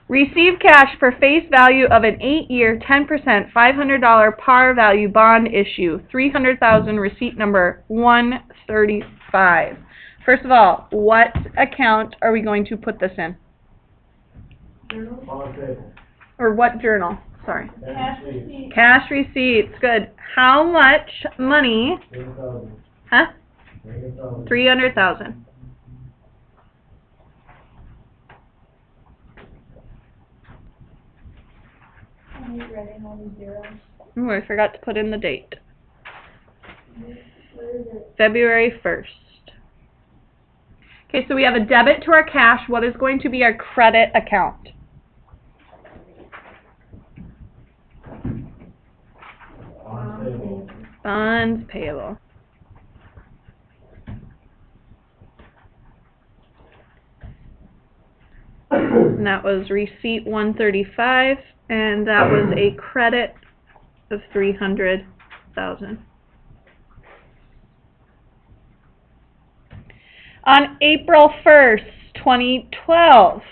Receive cash for face value of an 8-year, 10%, $500 par value bond issue. 300,000, receipt number 135. First of all, what account are we going to put this in? Journal. Or what journal? Sorry. Cash receipts. Cash receipts. Good. How much money? 300,000. Huh? 300,000. 300,000. I'm writing all the zeros. Oh, I forgot to put in the date. What is it? February 1st. Okay, so we have a debit to our cash. What is going to be our credit account? Bonds payable. Bonds payable. And that was receipt 135, and that was a credit of 300,000. On April 1st, 2012,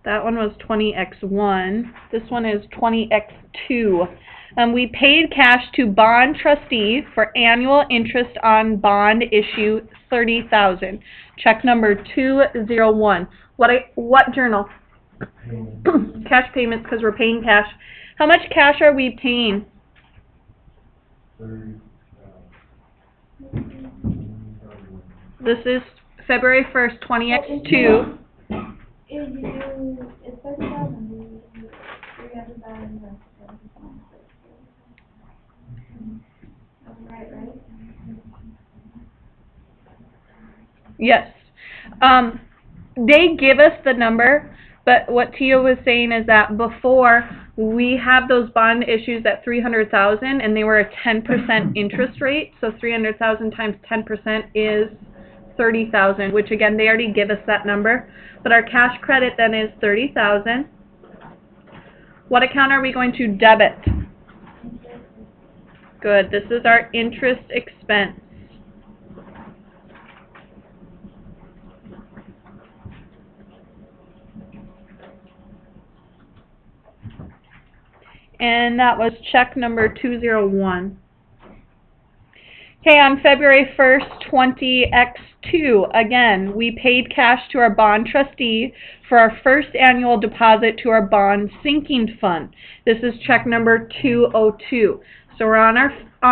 that one was 20x1. This one is 20x2. We paid cash to bond trustee for annual interest on bond issue, 30,000. Check number 201. What journal? Payment. Cash payments, because we're paying cash. How much cash are we paying? 30,000. This is February 1st, 20x2. It's 30,000. 300,000. Right. Yes. They give us the number, but what Tia was saying is that before we have those bond issues at 300,000, and they were a 10% interest rate, so 300,000 times 10% is 30,000, which again, they already give us that number. But our cash credit then is 30,000. What account are we going to debit? Good. This is our interest expense. And that was check number 201. Okay, on February 1st, 20x2, again, we paid cash to our bond trustee for our first annual deposit to our bond sinking fund. This is check number 202. So we're on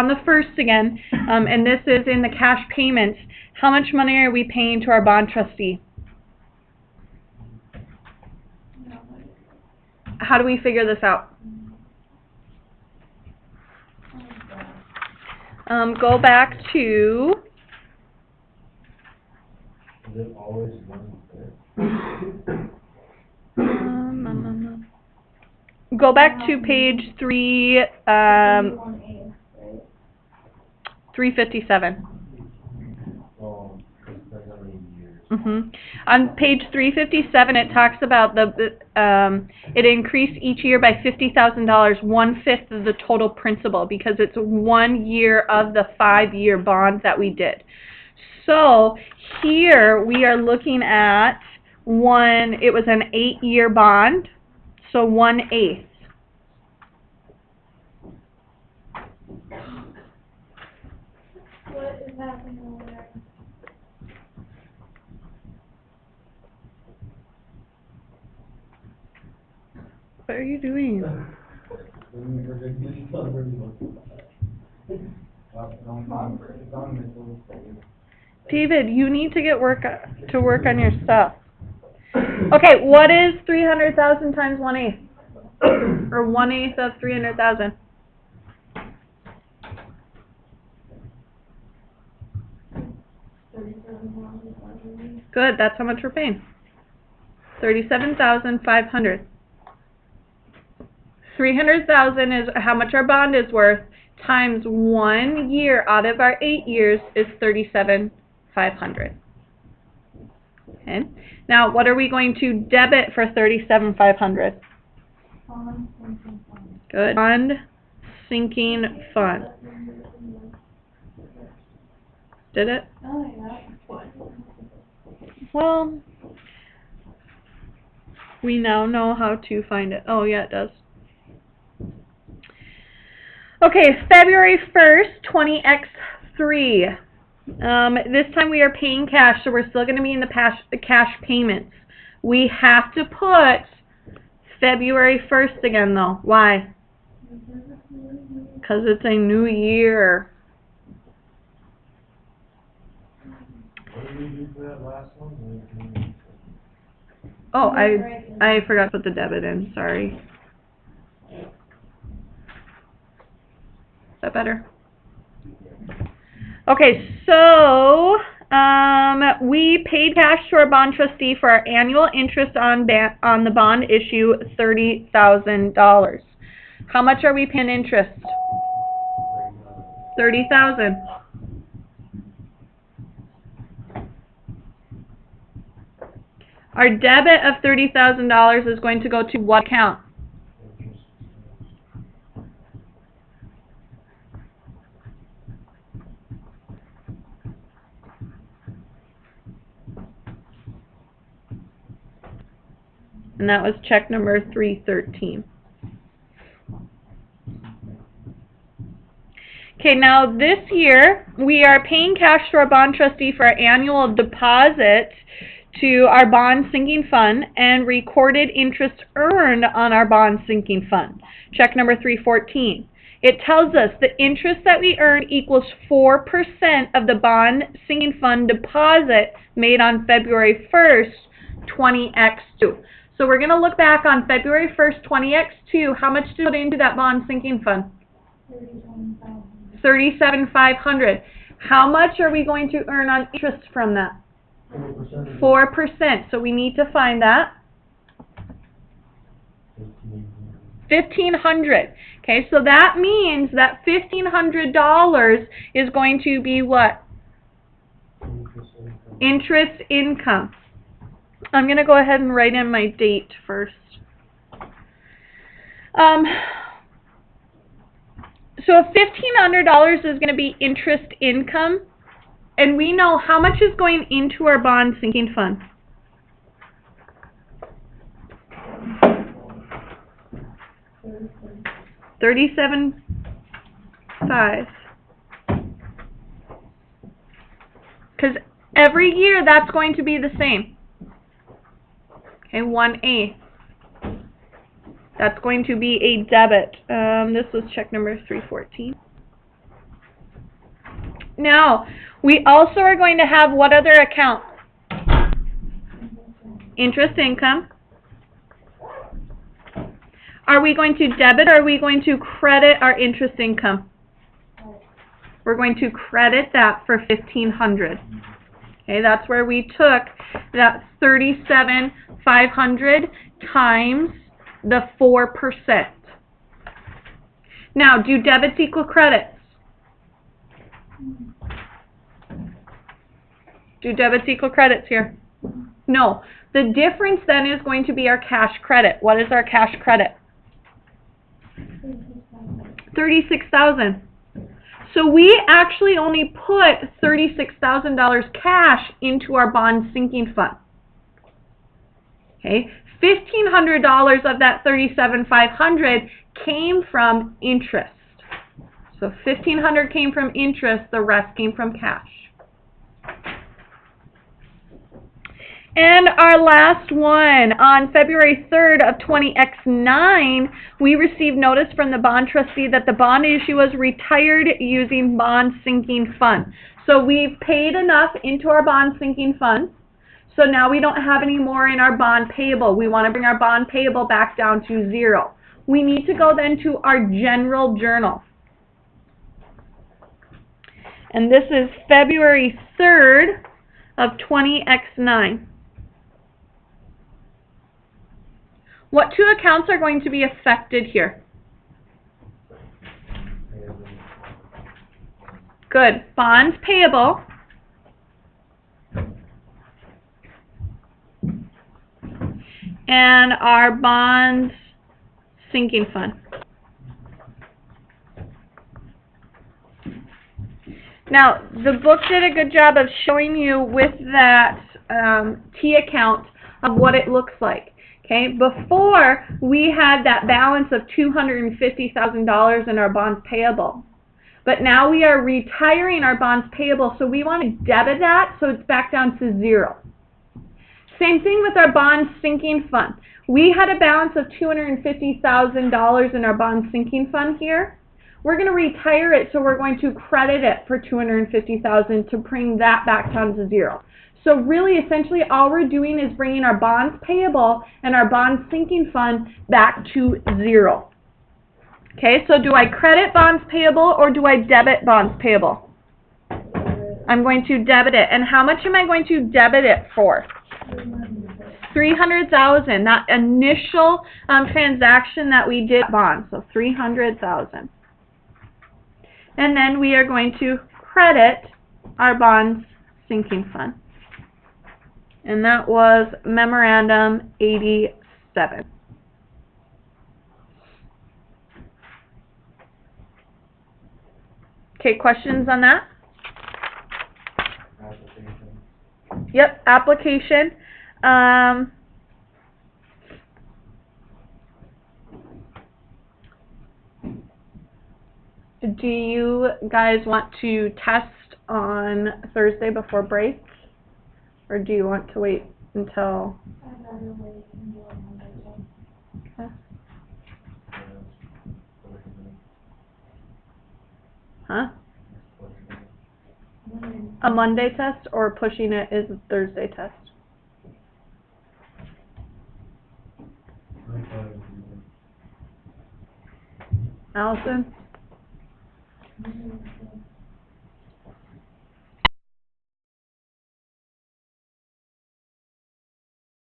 the first again, and this is in the cash payments. How much money are we paying to our bond trustee? How do we figure this out? Go back to Is it always one thing? Go back to page 357. Oh, it's been how many years? On page 357, it talks about it increased each year by $50,000, 1/5 of the total principal, because it's 1 year of the 5-year bond that we did. So here we are looking at it was an 8-year bond, so 1/8. What is happening over there? What are you doing? David, you need to get work on your stuff. Okay, what is 300,000 times 1/8? Or 1/8 of 300,000? Good, that's how much we're paying. 37,500. 300,000 is how much our bond is worth, times 1 year out of our 8 years is 37,500. Okay. Now, what are we going to debit for 37,500? Good. Bond sinking fund. Did it? Oh, yeah. well, we now know how to find it. Oh, yeah, it does. Okay, February 1st, 20X3. This time we are paying cash, so we're still going to be in the cash payments. We have to put February 1st again, though. Why? Because it's a new year. What did we do for that last one? Oh, I forgot to put the debit in. Sorry. Is that better? Okay, so we paid cash to our bond trustee for our annual interest on the bond issue, $30,000. How much are we paying interest? $30,000. Our debit of $30,000 is going to go to what account? And that was check number 313. Okay, now this year we are paying cash to our bond trustee for our annual deposit to our bond sinking fund and recorded interest earned on our bond sinking fund. Check number 314. It tells us the interest that we earn equals 4% of the bond sinking fund deposit made on February 1st, 20X2. So we're going to look back on February 1st, 20X2. How much did we put into that bond sinking fund? $37,500. How much are we going to earn on interest from that? 4%. So we need to find that. 1,500. Okay, so that means that $1,500 is going to be what? Interest income. I'm going to go ahead and write in my date first. So $1,500 is going to be interest income, and we know how much is going into our bond sinking fund. $37,500. Because every year that's going to be the same. Okay, 1A. That's going to be a debit. This was check number 314. Now, we also are going to have what other account? Interest income. Are we going to debit or are we going to credit our interest income? We're going to credit that for $1,500. Okay, that's where we took that $37,500 times the 4%. Now, do debits equal credits? Do debits equal credits here? No. The difference then is going to be our cash credit. What is our cash credit? $36,000. So we actually only put $36,000 cash into our bond sinking fund. Okay, $1,500 of that $37,500 came from interest. So $1,500 came from interest, the rest came from cash. And our last one, on February 3rd of 20X9, we received notice from the bond trustee that the bond issue was retired using bond sinking fund. So we've paid enough into our bond sinking fund, so now we don't have any more in our bond payable. We want to bring our bond payable back down to 0. We need to go then to our general journal. And this is February 3rd of 20X9. What two accounts are going to be affected here? Good. Bonds payable. And our bonds sinking fund. Now, the book did a good job of showing you with that T account of what it looks like. Okay, before we had that balance of $250,000 in our bonds payable. But now we are retiring our bonds payable, so we want to debit that so it's back down to 0. Same thing with our bond sinking fund. We had a balance of $250,000 in our bond sinking fund here. We're going to retire it, so we're going to credit it for $250,000 to bring that back down to 0. So really, essentially, all we're doing is bringing our bonds payable and our bond sinking fund back to 0. Okay, so do I credit bonds payable or do I debit bonds payable? I'm going to debit it. And how much am I going to debit it for? $300,000. That initial transaction that we did bonds, so $300,000. And then we are going to credit our bonds sinking fund. And that was memorandum 87. Okay, questions on that? Application. Yep, application. Do you guys want to test on Thursday before break? Or do you want to wait until... I'd rather wait and do it on Monday. Okay. Yeah, Huh? pushing it. A Monday test or pushing it is a Thursday test? I'm fine with Allison? Mhm.